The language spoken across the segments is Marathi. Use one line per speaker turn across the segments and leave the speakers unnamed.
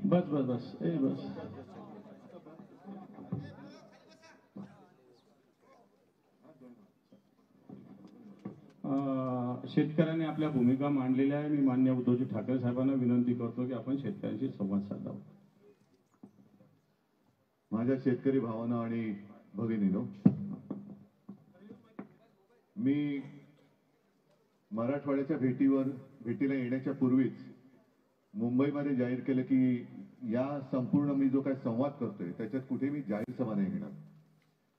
बस बस बस ए बस. शेतकऱ्यांनी आपल्या भूमिका मांडलेल्या आहे. मी माननीय उद्धवजी ठाकरे साहेबांना विनंती करतो की आपण शेतकऱ्यांशी संवाद साधावा.
माझ्या शेतकरी भावांनो आणि भगिनींनो, मी मराठवाड्याच्या भेटीला येण्याच्या पूर्वीच मुंबईमध्ये जाहीर केलं की या संपूर्ण मी जो काही संवाद करतोय त्याच्यात कुठे मी जाहीर सभा नाही घेणार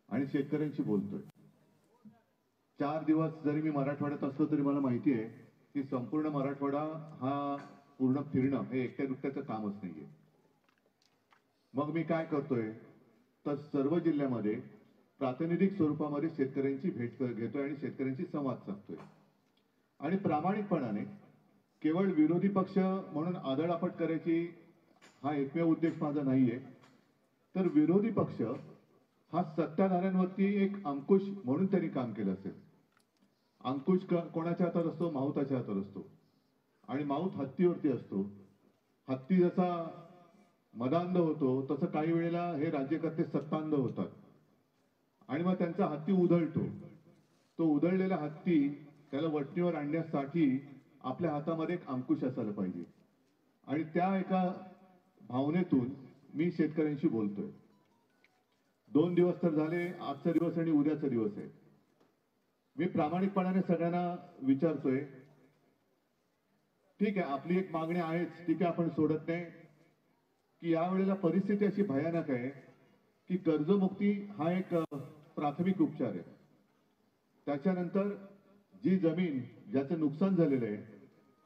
आणि शेतकऱ्यांशी बोलतोय. 4 दिवस जरी मी मराठवाड्यात असलो तरी मला माहिती आहे की संपूर्ण मराठवाडा हा पूर्ण फिरणं हे एकट्या दुकट्याचं कामच नाहीये. मग मी काय करतोय तर सर्व जिल्ह्यामध्ये प्रातिनिधिक स्वरूपामध्ये शेतकऱ्यांची भेट घेतोय आणि शेतकऱ्यांशी संवाद साधतोय. आणि प्रामाणिकपणाने केवळ विरोधी पक्ष म्हणून आदळआपट करायची हा एकमेव उद्देश माझा नाहीये, तर विरोधी पक्ष हा सत्ताधाऱ्यांवरती एक अंकुश म्हणून त्यांनी काम केलं असेल. अंकुश कोणाच्या हातात असतो? माहुताच्या हातात असतो. आणि माहुत हत्तीवरती असतो. हत्ती जसा मदांध होतो तसं काही वेळेला हे राज्यकर्ते सत्तांध होतात आणि मग त्यांचा हत्ती उधळतो. तो उधळलेला हत्ती त्याला वटणीवर आणण्यासाठी आपल्या हातामध्ये एक अंकुश असायला पाहिजे. आणि त्या एका भावनेतून मी शेतकऱ्यांशी बोलतोय. 2 दिवस तर झाले, आजचा दिवस आणि उद्याचा दिवस आहे. मी प्रामाणिकपणाने सगळ्यांना विचारतोय, ठीक आहे आपली एक मागणी आहेच, ठीक आहे आपण सोडत नाही की यावेळेला परिस्थिती अशी भयानक आहे की कर्जमुक्ती हा एक प्राथमिक उपचार आहे. त्याच्यानंतर जी जमीन ज्याचं नुकसान झालेलं आहे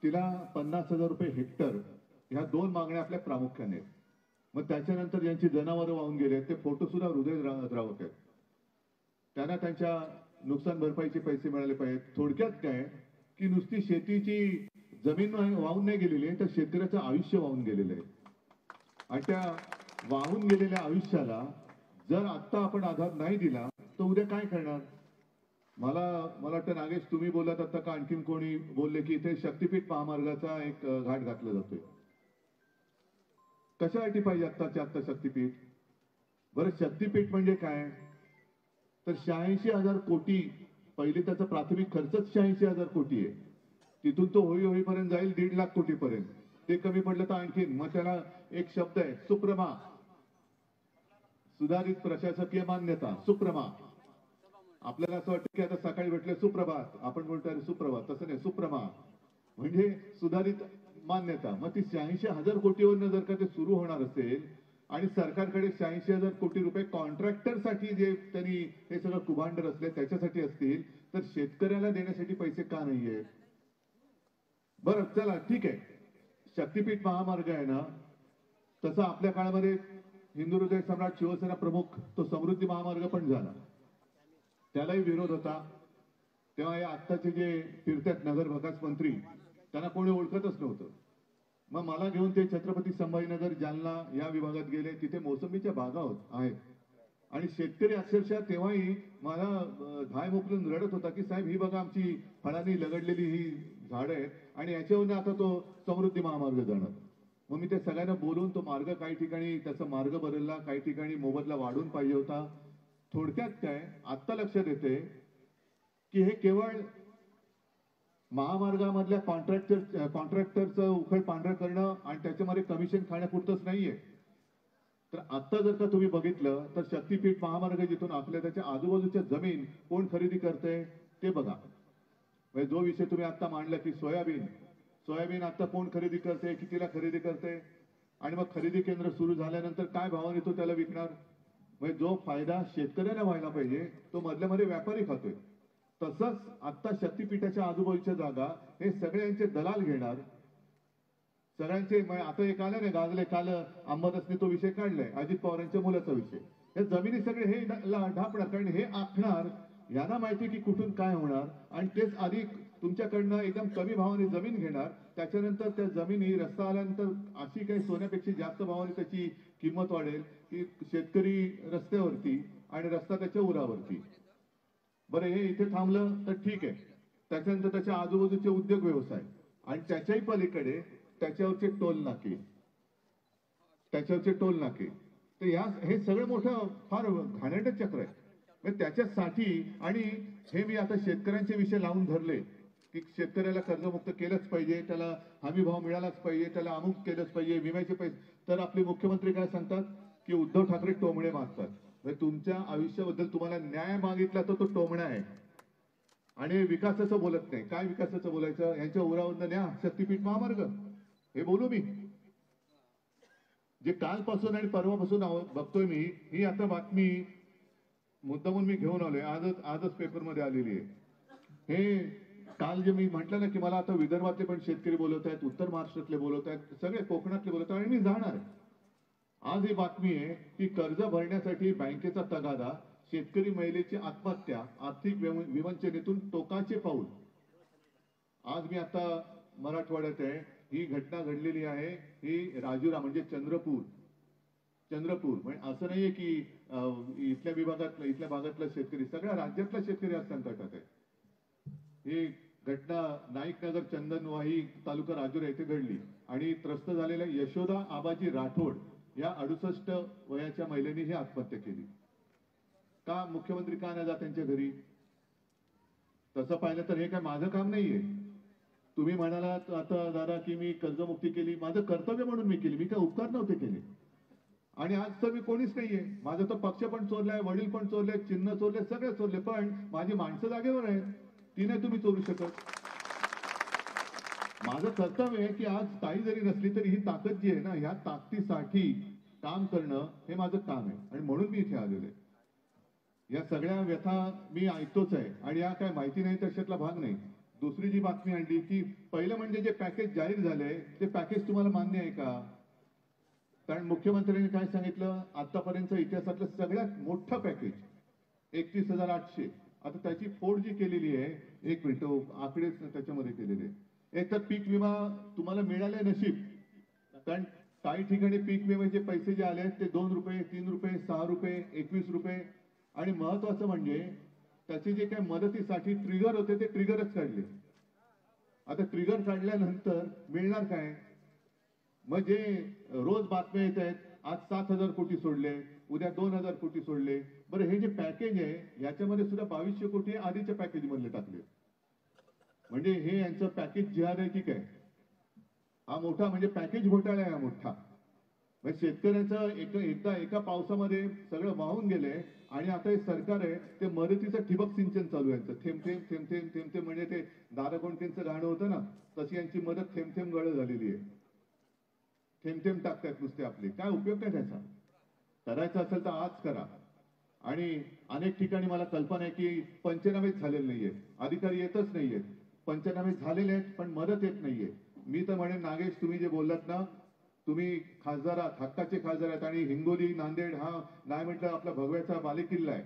तिला 50,000 रुपये हेक्टर ह्या 2 मागण्या आपल्या प्रामुख्याने आहेत. मग त्याच्यानंतर ज्यांची जनावरं वाहून गेले ते फोटो सुद्धा हृदयद्रावक आहेत. त्यांना त्यांच्या नुकसान भरपाईचे पैसे मिळाले पाहिजेत. थोडक्यात काय की नुसती शेतीची जमीन वाहून नाही गेलेली आहे तर शेतकऱ्याचं आयुष्य वाहून गेलेलं आहे. आणि त्या वाहून गेलेल्या आयुष्याला जर आत्ता आपण आधार नाही दिला तर उद्या काय करणार? मला वाटतं नागेश तुम्ही बोलत आता का आणखीन कोणी बोलले की इथे शक्तीपीठ महामार्गाचा एक घाट घातला जातोय. कशासाठी पाहिजे आत्ताच्या आत्ता शक्तीपीठ? बरं शक्तीपीठ म्हणजे काय? तर 86,000 कोटी पहिले त्याचा प्राथमिक खर्चच 86,000 कोटी आहे. तिथून तो होईपर्यंत जाईल 1.5 लाख कोटी पर्यंत. ते कमी पडलं तर आणखीन. मग त्याला एक शब्द आहे सुप्रमा, सुधारित प्रशासकीय मान्यता, सुप्रमा. आपल्याला असं वाटतं की आता सकाळी भेटले सुप्रभात, आपण बोलतो अरे सुप्रभात, तसं नाही, सुप्रमा म्हणजे सुधारित मान्यता. मग ती 86,000 कोटीवरनं जर का ते सुरू होणार असेल आणि सरकारकडे 86,000 कोटी रुपये कॉन्ट्रॅक्टरसाठी जे त्यांनी हे सगळं कुभांड रचले त्याच्यासाठी असतील तर शेतकऱ्याला देण्यासाठी पैसे का नाहीये? बरं चला ठीक आहे, शक्तीपीठ महामार्ग आहे ना, तसं आपल्या काळामध्ये हिंदू हृदय सम्राट शिवसेना प्रमुख तो समृद्धी महामार्ग पण झाला. त्यालाही विरोध होता. तेव्हा या आत्ताचे जे फिरतात नगर विकास मंत्री त्यांना कोणी ओळखतच नव्हतं. मग मला घेऊन ते छत्रपती संभाजीनगर जालना या विभागात गेले. तिथे मोसंबीच्या बागा आहेत आणि शेतकरी अक्षरशः तेव्हाही मला धाय मोकलून रडत होता की साहेब ही बघा आमची फळांनी लगडलेली ही झाडं आहेत आणि याच्यावरून आता तो समृद्धी महामार्ग जाणार. मग मी ते सगळ्यांना बोलून तो मार्ग काही ठिकाणी त्याचा मार्ग बदलला, काही ठिकाणी मोबदला वाढून पाहिजे होता. थोडक्यात काय आत्ता लक्षात येते की हे केवळ महामार्गामधल्या कॉन्ट्रॅक्टरचं उखळ पांढरं करणं आणि त्याच्यामध्ये कमिशन खाण्यापुरतंच नाहीये. तर आता जर का तुम्ही बघितलं तर शक्तीपीठ महामार्ग जिथून आपल्या त्याच्या आजूबाजूच्या जमीन कोण खरेदी करते ते बघा. म्हणजे जो विषय तुम्ही आता मांडला की सोयाबीन आता कोण खरेदी करते, कितीला खरेदी करते आणि मग खरेदी केंद्र सुरू झाल्यानंतर काय भावाने तो त्याला विकणार? म्हणजे जो फायदा शेतकऱ्याला व्हायला पाहिजे तो मधल्यामध्ये व्यापारी खातोय. तसंच आता शक्तीपीठाच्या आजूबाजूच्या जागा हे सगळ्यांचे दलाल घेणार. सगळ्यांचे आता एक आलं नाही गाजले काल अंबादासने तो विषय काढलाय अजित पवारांच्या मुलाचा विषय. हे जमिनी सगळे हे ढापणार कारण हे आखणार यांना माहिती की कुठून काय होणार आणि तेच आधी तुमच्याकडनं एकदम कमी भावाने जमीन घेणार. त्याच्यानंतर त्या जमिनी रस्ता आल्यानंतर अशी काही सोन्यापेक्षा जास्त भावाने त्याची किंमत वाढेल की शेतकरी रस्त्यावरती आणि रस्ता त्याच्या उरावरती. बरं हे इथे थांबलं तर ठीक आहे. त्याच्यानंतर त्याच्या आजूबाजूचे उद्योग व्यवसाय आणि त्याच्याही पलीकडे त्याच्यावरचे टोल नाके. त्याच्यावरचे टोल नाके. तर हे सगळं मोठं फार घाणेरडं चक्र आहे. म्हणजे त्याच्यासाठी आणि हे मी आता शेतकऱ्यांचे विषय लावून धरले की शेतकऱ्याला कर्जमुक्त केलंच पाहिजे, त्याला हमी भाव मिळालाच पाहिजे, त्याला अमुक केलंच पाहिजे, विम्याचे पैसे. तर आपले मुख्यमंत्री काय सांगतात की उद्धव ठाकरे टोमणे मागतात. म्हणजे तुमच्या आयुष्याबद्दल तुम्हाला न्याय मागितला तर तो टोमणा आहे. आणि विकासाचं बोलत नाही. काय विकासाचं बोलायचं? यांच्या उरावरनं न्या शक्तीपीठ महामार्ग, हे बोलू मी. जे कालपासून आणि परवापासून बघतोय मी, ही आता बातमी मुद्दामून मी घेऊन आलोय, आजच पेपरमध्ये आलेली आहे. हे काल जे मी म्हटलं ना की मला आता विदर्भातले पण शेतकरी बोलत आहेत, उत्तर महाराष्ट्रातले बोलत आहेत, सगळे कोकणातले बोलत आहेत आणि मी जाणार आहे. आज ही बातमी आहे की कर्ज भरण्यासाठी बँकेचा तगादा, शेतकरी महिलेची आत्महत्या, आर्थिक विवंचनेतून टोकाचे पाऊल. आज मी आता मराठवाड्यात आहे. ही घटना घडलेली आहे. ही राजुरा म्हणजे चंद्रपूर म्हणजे असं नाहीये की इथल्या भागातला शेतकरी, सगळ्या राज्यातला शेतकरी आज संकटात आहे. ही घटना नाईकनगर चंदनवाही तालुका राजुरा येथे घडली आणि त्रस्त झालेल्या यशोदा आबाजी राठोड या 68 वयाच्या महिलेने ही आत्महत्या केली. का मुख्यमंत्री का नाही जात त्यांच्या घरी? तसं पाहिलं तर हे काय माझं काम नाहीये. तुम्ही म्हणालात आता दादा की मी कर्जमुक्ती केली, माझं कर्तव्य म्हणून मी केली, मी काय उपकार नव्हते केले. आणि आज तर मी कोणीच नाहीये. माझा तो पक्ष पण चोरलाय, वडील पण चोरले, चिन्ह चोरले, सगळे चोरले, पण माझी माणसं जागेवर आहेत. ती नाही तुम्ही चोरू शकत. माझं कर्तव्य आहे की आज काही जरी नसली तरी ही ताकद जी आहे ना, ह्या ताकदीसाठी काम करणं हे माझं काम आहे आणि म्हणून मी इथे आलेलो आहे. या सगळ्या व्यथा मी ऐकतोच आहे आणि या काय माहिती नाही तशातला भाग नाही. दुसरी जी बातमी आणली की पहिलं म्हणजे जे पॅकेज जाहीर झालंय ते पॅकेज तुम्हाला मान्य आहे का? कारण मुख्यमंत्र्यांनी काय सांगितलं, आतापर्यंत इतिहासातलं सगळ्यात मोठं पॅकेज 31,800. आता त्याची फोड जी केलेली आहे, एक मिनिट आकडे त्याच्यामध्ये केलेले आहे. एक तर पीक विमा तुम्हाला मिळाले नशीब, कारण काही ठिकाणी पीक विम्याचे पैसे जे आले ते 2 रुपये, 3 रुपये, 6 रुपये, 21 रुपये. आणि महत्वाचं म्हणजे त्याचे जे काही मदतीसाठी ट्रिगर होते ते ट्रिगरच काढले. आता ट्रिगर काढल्यानंतर मिळणार काय? मग जे रोज बातम्या येत आहेत, आज 7,000 कोटी सोडले, उद्या 2,000 कोटी सोडले. बरं, हे जे पॅकेज आहे याच्यामध्ये सुद्धा 2,200 कोटी आधीच्या पॅकेज मधले टाकले. म्हणजे हे यांचं पॅकेज जिहाद आहे की काय? हा मोठा म्हणजे पॅकेज घोटाळा आहे हा मोठा. म्हणजे शेतकऱ्याचं एका पावसामध्ये सगळं वाहून गेले आणि आता हे सरकार आहे ते मदतीचं ठिबक सिंचन चालू आहे. थेंब थेंब थेंब थेंब थेंब थेंब म्हणजे ते दाराकोंडकेंचं गाणं होतं ना, तशी यांची मदत थेंब थेंब गळ झालेली आहे. थेंब थेंब टाकतात नुसते आपले. काय उपयोग काय त्याचा? करायचं असेल तर आज करा. आणि अनेक ठिकाणी मला कल्पना आहे की पंचनामेच झालेले नाहीये, अधिकारी येतच नाहीये. पंचनामे झालेले आहेत पण मदत येत नाहीये. मी तर म्हणेन नागेश, तुम्ही जे बोललात ना, तुम्ही खासदार आहात, हक्काचे खासदार आहेत आणि हिंगोली नांदेड हा नाही म्हटलं आपला भगव्याचा बालेकिल्ला आहे.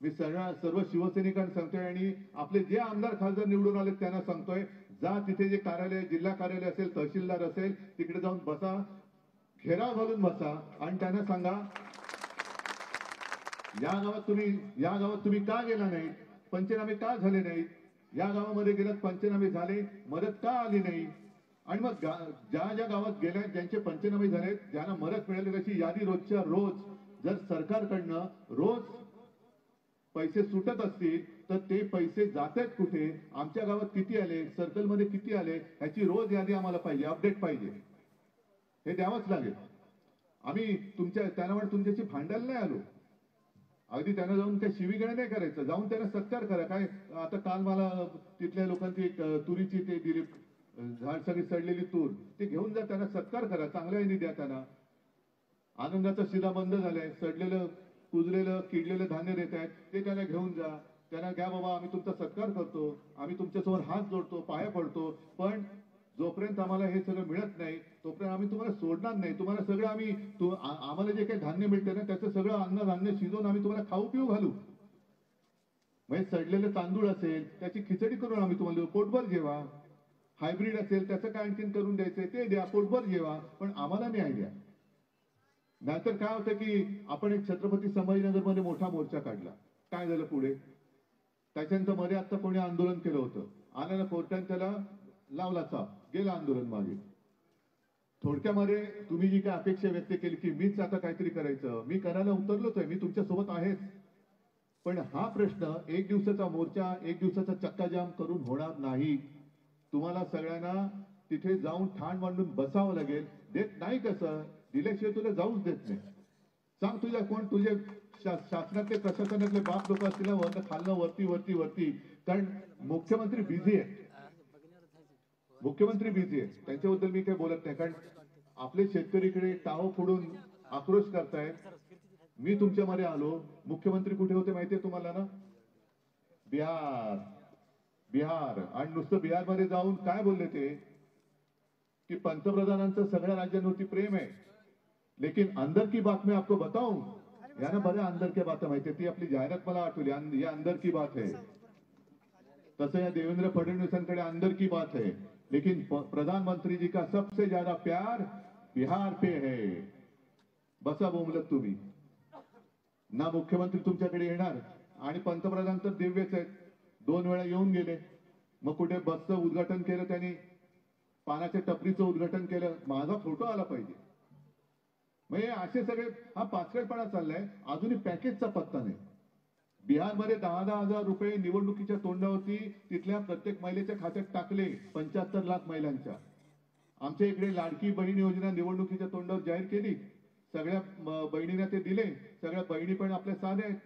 मी सर्व शिवसैनिकांना सांगतोय आणि आपले जे आमदार खासदार निवडून आले त्यांना सांगतोय, जा तिथे जे कार्यालय, जिल्हा कार्यालय असेल, तहसीलदार असेल, तिकडे जाऊन बसा, घेराव घालून बसा आणि त्यांना सांगा या गावात तुम्ही का गेला नाही, पंचनामे का झाले नाहीत, या गावामध्ये गेलात पंचनामे झाले, मदत का आली नाही. आणि मग ज्या गावात गेल्या ज्यांचे पंचनामे झाले, ज्यांना मदत मिळाली त्याची यादी रोजच्या रोज जर सरकारकडनं रोज पैसे सुटत असतील तर ते पैसे जात आहेत कुठे, आमच्या गावात किती आले, सर्कलमध्ये किती आले, ह्याची रोज यादी आम्हाला पाहिजे, अपडेट पाहिजे. हे द्यावंच लागेल. आम्ही त्यांना तुमच्याशी भांडायला नाही आलो. अगदी त्यांना जाऊन त्या शिवीगाळ नाही करायचं, जाऊन त्यांना सत्कार करा. काय आता काल मला तिथल्या लोकांची तुरीची ते दिली, झाड सगळी सडलेली तूर, ते घेऊन जा, त्यांना सत्कार करा, चांगल्या याने द्या त्यांना. आनंदाचा शिदा बंद झालाय, सडलेलं कुजलेलं किडलेलं धान्य देत आहेत, ते त्याला घेऊन जा, त्यांना घ्या बाबा, आम्ही तुमचा सत्कार करतो, आम्ही तुमच्यासमोर हात जोडतो, पाया पडतो, पण जोपर्यंत आम्हाला हे सगळं मिळत नाही तोपर्यंत आम्ही तुम्हाला सोडणार नाही. तुम्हाला सगळं आम्हाला जे काही धान्य मिळतं ना त्याचं सगळं अन्नधान्य शिजवून आम्ही तुम्हाला खाऊ पिऊ घालू. म्हणजे सडलेलं तांदूळ असेल त्याची खिचडी करून आम्ही तुम्हाला देऊ, पोटभर जेवा. हायब्रिड असेल त्याचं काय आणखीन करून द्यायचंय ते द्या, पोटभर जेवा, पण आम्हाला न्याय द्या. नाहीतर काय होतं की आपण एक छत्रपती संभाजीनगर मध्ये मोठा मोर्चा काढला, काय झालं पुढे? त्याच्यानंतर मध्ये आता कोणी आंदोलन केलं होतं, आलं ना कोर्टाने त्याला लावला चाप, गेलं आंदोलन मागे. थोडक्यामध्ये तुम्ही जी काय अपेक्षा व्यक्त केली की मीच आता काहीतरी करायचं, मी करायला उतरलोच आहे, मी तुमच्या सोबत आहेच. पण हा प्रश्न एक दिवसाचा मोर्चा, एक दिवसाचा चक्काजाम करून होणार नाही. तुम्हाला सगळ्यांना तिथे जाऊन ठाण मांडून बसावं लागेल. देत नाही कसं, दिल्याशिवाय तुला जाऊच देत नाही. सांग तुझ्या कोण तुझे शासनातले प्रशासनातले बाप लोक असतील ना, वरनं खालनं वरती वरती वरती. कारण मुख्यमंत्री बिझी आहे, मुख्यमंत्री बिझी आहे, त्यांच्याबद्दल मी काही बोलत नाही. कारण आपले शेतकरीकडे टाव फोडून आक्रोश करतायत. मी तुमच्यामध्ये आलो, मुख्यमंत्री कुठे होते माहितीये तुम्हाला ना? बिहार. बिहार. आणि नुसतं बिहारमध्ये जाऊन काय बोलले ते की पंतप्रधानांचं सगळ्या राज्यांवरती प्रेम आहे, लेकिन अंदर की बात मैं आपको बताऊं. यांना बऱ्या अंदर की बात माहिती, ती आपली जाहिरात मला आठवली, ये अंदर की बात है. तसं या देवेंद्र फडणवीसांकडे अंदर की बात है, लेकिन प्रधानमंत्री जी का सबसे ज्यादा प्यार बिहार पे है. बसा बोंबलत तुम्ही ना. मुख्यमंत्री तुमच्याकडे येणार आणि पंतप्रधान तर दिव्यच आहेत, 2 वेळा येऊन गेले. मग कुठे बसचं उद्घाटन केलं त्यांनी, पानाच्या टपरीचं उद्घाटन केलं, माझा फोटो आला पाहिजे. म्हणजे असे सगळे हा पाचकळपणा चाललाय. अजूनही पॅकेजचा पत्ता नाही. बिहारमध्ये 10-10 हजार रुपये निवडणुकीच्या तोंडावरती तिथल्या प्रत्येक महिलेच्या खात्यात टाकले, 75 लाख महिलांच्या. आमच्या इकडे लाडकी बहीण योजना निवडणुकीच्या तोंडावर जाहीर केली, सगळ्या बहिणींना ते दिले. सगळ्या बहिणी पण आपल्या साध्या आहेत,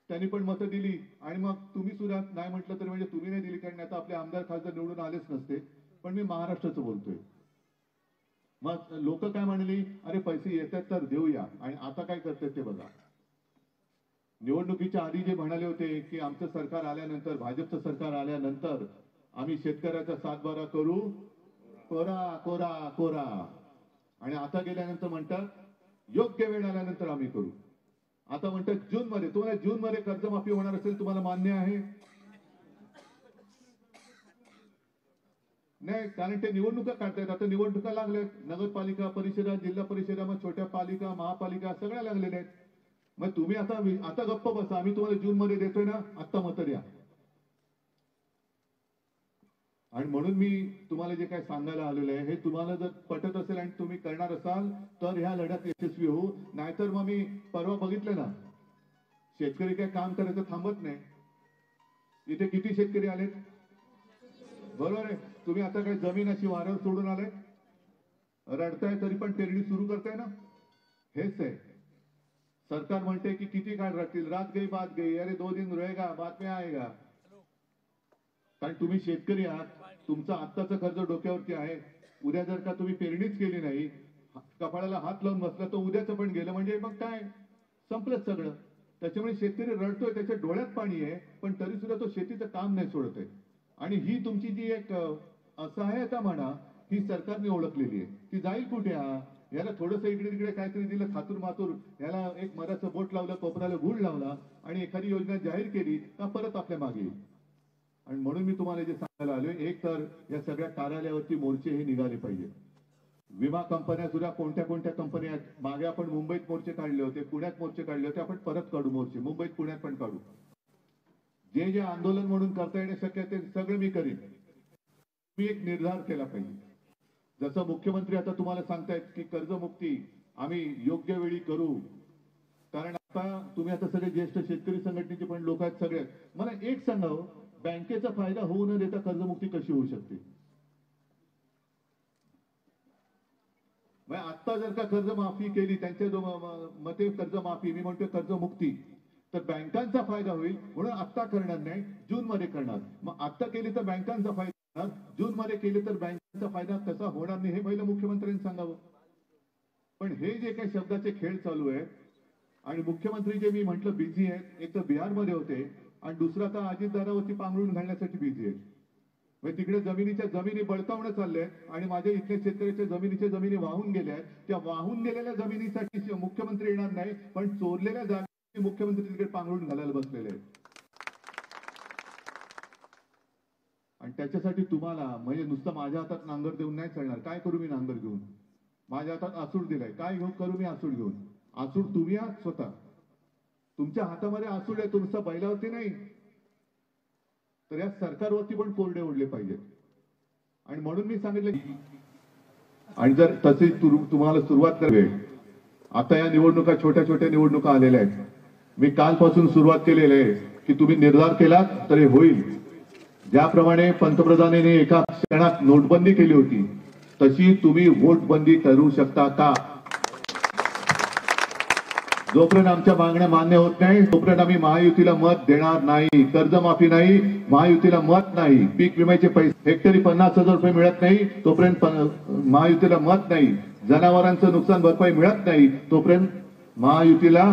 त्यांनी पण मतं दिली. आणि मग तुम्ही सुद्धा नाही म्हटलं तर म्हणजे तुम्ही नाही दिली, कारण आता आपले आमदार खासदार निवडून आलेच नसते. पण मी महाराष्ट्राचं बोलतोय. मग लोक काय म्हणली, अरे पैसे येतात तर देऊया, आणि आता काय करतात ते बघा. निवडणुकीच्या आधी जे म्हणाले होते की आमचं सरकार आल्यानंतर, भाजपचं सरकार आल्यानंतर आम्ही शेतकऱ्याचा सातबारा करू, कोरा कोरा कोरा. आणि आता गेल्यानंतर म्हणतात योग्य वेळ आल्यानंतर आम्ही करू. आता म्हणतात जून मध्ये. तुम्हाला जून मध्ये कर्जमाफी होणार असेल, तुम्हाला मान्य आहे? नाही, कारण ते निवडणुका काढतायत. आता निवडणुका लागल्यात, नगरपालिका परिषदा, जिल्हा परिषदा, मग छोट्या पालिका, महापालिका सगळ्या लागलेल्या आहेत. मग तुम्ही आता गप्प बसा, आम्ही तुम्हाला जून मध्ये देतोय ना, आत्ता मतं द्या. आणि म्हणून मी तुम्हाला जे काय सांगायला आलेलं आहे, हे तुम्हाला जर पटत असेल आणि तुम्ही करणार असाल तर ह्या लढ्यात यशस्वी होऊ. नाहीतर मग मी परवा बघितलं ना, शेतकरी काय काम करायचं थांबत नाही. इथे किती शेतकरी आलेत, बरोबर आहे. तुम्ही आता काय जमीन अशी वाऱ्यावर सोडून आलाय, रडताय तरी पण पेरणी सुरू करताय ना. हेच आहे. सरकार म्हणते की किती काळ रडतील, रात गई बात गई, अरे 2 दिन रहेगा बाद में आएगा. कारण तुम्ही शेतकरी आहात, तुमचं आत्ताचं कर्ज डोक्यावरती आहे. उद्या जर का तुम्ही पेरणीच केली नाही, कपाळाला हात लावून बसला, तर उद्याचं पण गेलं म्हणजे मग काय, संपलंच सगळं. त्याच्यामुळे शेतकरी रडतोय, त्याच्या डोळ्यात पाणी आहे, पण तरी सुद्धा तो शेतीचं काम नाही सोडत आहे. आणि ही तुमची जी एक असहायता म्हणा, ही सरकारने ओळखलेली आहे. ती जाईल कुठे? याला थोडंसं इकडे तिकडे काहीतरी दिलं, थातूर मातूर, याला एक मधाचं बोट लावलं, कोपऱ्याला गुळ लावला आणि एखादी योजना जाहीर केली का परत आपल्या मागे येईल. आणि म्हणून मी तुम्हाला जे सांगायला आलोय, एक तर या सगळ्या कार्यालयावरती मोर्चे हे निघाले पाहिजे. विमा कंपन्या सुद्धा कोणत्या कोणत्या कंपन्या आहेत, मागे आपण मुंबईत मोर्चे काढले होते, पुण्यात मोर्चे काढले होते, आपण परत काढू मोर्चे, मुंबईत पुण्यात पण काढू. जे जे आंदोलन म्हणून करता येणे शक्य आहे ते सगळं मी करीन. मी एक निर्धार केला पाहिजे. जसं मुख्यमंत्री आता तुम्हाला सांगतायत की कर्जमुक्ती आम्ही योग्य वेळी करू. कारण आता तुम्ही आता सगळे ज्येष्ठ शेतकरी संघटनेचे पण लोक आहेत सगळे. मला एक सांगावं, बँकेचा फायदा होऊ न देता कर्जमुक्ती कशी होऊ शकते? आता जर का कर्जमाफी केली, त्यांच्या मते कर्जमाफी, मी म्हणतोय कर्जमुक्ती, तर बँकांचा फायदा होईल. म्हणून आता करणार नाही, जून मध्ये करणार. मग आता केली तर बँकांचा फायदा होणार, जून मध्ये केली तर बँकांचा फायदा कसा होणार नाही, हे पहिलं मुख्यमंत्र्यांनी सांगावं. पण हे जे काही शब्दाचे खेळ चालू आहेत, आणि मुख्यमंत्री जे मी म्हटलं बिझी आहेत, एक तर बिहारमध्ये होते आणि दुसरा आता अजितदादावरती पांघरून घालण्यासाठी बिझी आहेत. म्हणजे तिकडे जमिनीच्या जमिनी बळकावणं चाललंय आणि माझ्या इथल्या शेतकऱ्याच्या जमिनी वाहून गेल्या आहेत. त्या वाहून गेलेल्या जमिनीसाठी मुख्यमंत्री येणार नाही, पण चोरलेल्या जागी मुख्यमंत्री तिकडे पांघरून घालायला बसलेले आहेत. आणि त्याच्यासाठी तुम्हाला म्हणजे नुसतं माझ्या हातात नांगर देऊन नाही चालणार. काय करू मी नांगर घेऊन? माझ्या हातात आसूड दिलाय, काय घेऊन करू मी आसूड घेऊन? आसूड तुम्ही आहात स्वतः, तुमच्या हातामध्ये आसूड आहे, तुमचा बैलावरती नाही. तर या सरकारवरती पण कोरडे ओढले पाहिजेत. आणि म्हणून मी सांगितलं आणि जर तशी तुम्हाला सुरुवात करावी, आता या निवडणुका छोट्या छोट्या निवडणुका आलेल्या आहेत. मी कालपासून सुरुवात केलेली आहे की तुम्ही निर्धार केलात तर हे होईल. ज्याप्रमाणे पंतप्रधानांनी एका क्षणात नोटबंदी केली होती तशी तुम्ही वोटबंदी करू शकता का? जोपर्यंत आमच्या मागण्या मान्य होत नाही तोपर्यंत आम्ही महायुतीला मत देणार नाही. कर्जमाफी नाही, महायुतीला मत नाही. पीक विम्याचे पैसे हेक्टरी 50,000 रुपये मिळत नाही तोपर्यंत महायुतीला मत नाही. जनावरांचं नुकसान भरपाई मिळत नाही तोपर्यंत महायुतीला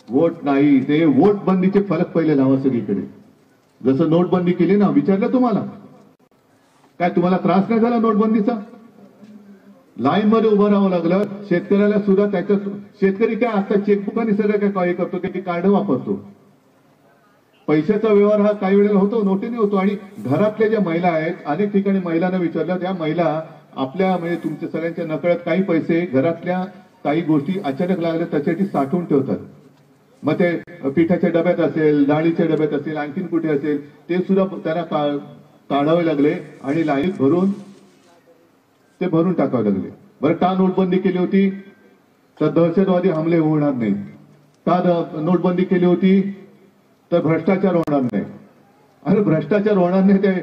वोट नाही. ते वोट बंदीचे फलक पहिले लावा सगळीकडे. जसं नोटबंदी केली ना, विचारलं तुम्हाला काय तुम्हाला त्रास नाही झाला नोटबंदीचा? लाईन मध्ये उभं राहावं लागलं. शेतकऱ्याला सुद्धा त्याच्या शेतकरी काय आता चेकबुकाने सगळं काय करतो की कार्ड वापरतो. पैशाचा व्यवहार हा काही वेळेला होतो, नोटीने होतो. आणि घरातल्या ज्या महिला आहेत, अनेक ठिकाणी महिलांना विचारलं, त्या महिला आपल्या म्हणजे तुमच्या सगळ्यांच्या नकळत काही पैसे घरातल्या काही गोष्टी अचानक लागल्या त्याच्यासाठी साठवून ठेवतात. मग ते पिठाच्या डब्यात असेल, डाळीच्या डब्यात असेल, आणखीन कुठे असेल, ते सुद्धा त्यांना काढावे लागले आणि लाईनीत भरून टाकावे लागले. बरं, का नोटबंदी केली होती? तर दहशतवादी हमले होणार नाहीत. का नोटबंदी केली होती? तर भ्रष्टाचार होणार नाही. अरे भ्रष्टाचार होणार नाही. ते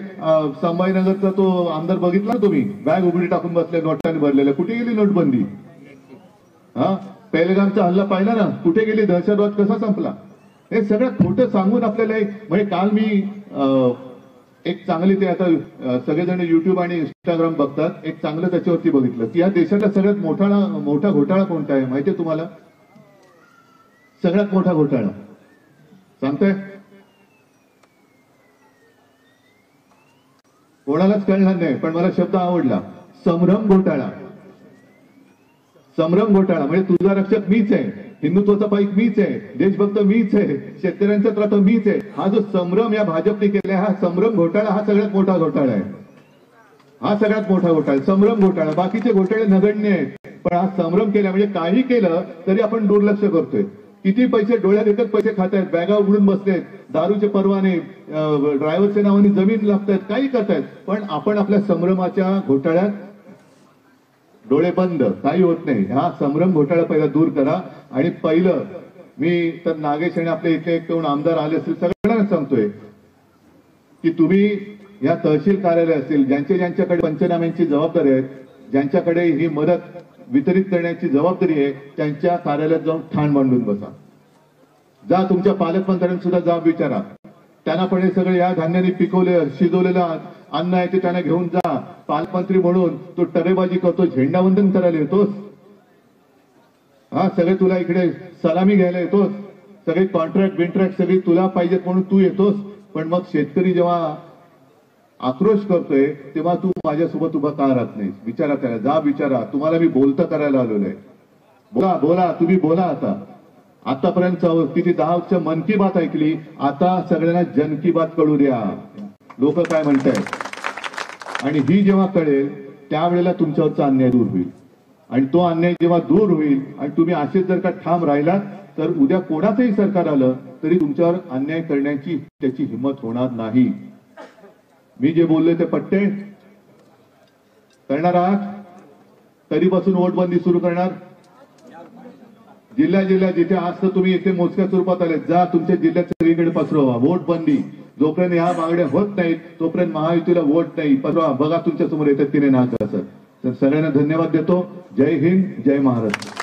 संभाजीनगरचा तो आमदार बघितला तुम्ही, बॅग उघडी टाकून बसले नोटांनी भरलेल्या. कुठे गेली नोटबंदी? हा, पहलगामचा हल्ला पाहिला ना, कुठे गेली? दहशतवाद कसा संपला? हे सगळं खोटं सांगून आपल्याला म्हणजे काल मी एक चांगली, ते आता सगळेजण युट्यूब आणि इंस्टाग्राम बघतात, एक चांगलं त्याच्यावरती बघितलं की या देशातला सगळ्यात मोठा घोटाळा कोणता आहे माहितीये तुम्हाला? सगळ्यात मोठा घोटाळा सांगताय? कोणालाच कळणार नाही, पण मला शब्द आवडला, संभ्रम घोटाळा. संभ्रम घोटाळा म्हणजे तुझा रक्षक मीच आहे, हिंदुत्वाचा पाईक मीच आहे, देशभक्त मीच आहे, शेतकऱ्यांचा त्राता मीच आहे. हा जो संभ्रम या भाजपने केला, हा संभ्रम घोटाळा हा सगळ्यात मोठा घोटाळा आहे. हा सगळ्यात मोठा घोटाळा, संभ्रम घोटाळा. बाकीचे घोटाळे नगण्य आहेत, पण हा संभ्रम केला म्हणजे काही केलं तरी आपण दुर्लक्ष करतोय. किती पैसे डोळ्यात एकच पैसे खातायत, बॅगा उघडून बसलेत, दारूचे परवाने, ड्रायव्हरच्या नावाने जमीन लागतायत, काही करतायत, पण आपण आपल्या संभ्रमाच्या घोटाळ्यात डोळे बंद. काही होत नाही. हा संभ्रम घोटाळा पहिला दूर करा. आणि पहिलं मी तर नागेश आणि आपले इथे एक दोन आमदार आले असतील सगळ्यांना सांगतोय की तुम्ही या तहसील कार्यालय असतील, ज्यांच्याकडे पंचनाम्यांची जबाबदारी आहे, ज्यांच्याकडे ही मदत वितरित करण्याची जबाबदारी आहे, त्यांच्या कार्यालयात जाऊन ठाण मांडून बसा. जा तुमच्या पालकमंत्र्यांना सुद्धा जाब विचारा. त्यांना पण हे सगळे या धान्याने शिजवलेलं अन्न आहे ते त्यांना घेऊन जा. पालकमंत्री म्हणून तो टरेबाजी करतो, झेंडावंदन करायला येतोस. हा, सगळे तुला इकडे सलामी घ्यायला येतोस, सगळे कॉन्ट्रॅक्ट सगळी तुला पाहिजेत म्हणून तू येतोस. पण मग शेतकरी जेव्हा आक्रोश करतोय तेव्हा तू माझ्यासोबत उभा का राहत नाहीस? विचारा त्याला, जा विचारा. तुम्हाला मी बोलता करायला आलेलो आहे. बोला तुम्ही बोला. आतापर्यंत किती 10 मन की बात ऐकली, आता सगळ्यांना जन की बात कळू द्या. लोक काय म्हणतायत, आणि ही जेव्हा कळेल त्यावेळेला तुमच्यावरचा अन्याय दूर होईल. आणि तो अन्याय जेव्हा दूर होईल आणि तुम्ही असेच जर का ठाम राहिलात तर उद्या कोणाचंही सरकार आलं तरी तुमच्यावर अन्याय करण्याची त्याची हिंमत होणार नाही. मी जे बोलले ते पट्टे करणार आहात? कधीपासून वोटबंदी सुरू करणार? जिल्हा जिथे आज तर तुम्ही इथे मोजक्या स्वरूपात आले, जा तुमच्या जिल्ह्यात सगळीकडे पसरवा वोटबंदी. जोपर्यंत ह्या मागण्या होत नाहीत तोपर्यंत महायुतीला वोट नाही. पसरवा. बघा तुमच्या समोर येतात की नाही ना. तर सगळ्यांना धन्यवाद देतो. जय हिंद, जय महाराष्ट्र.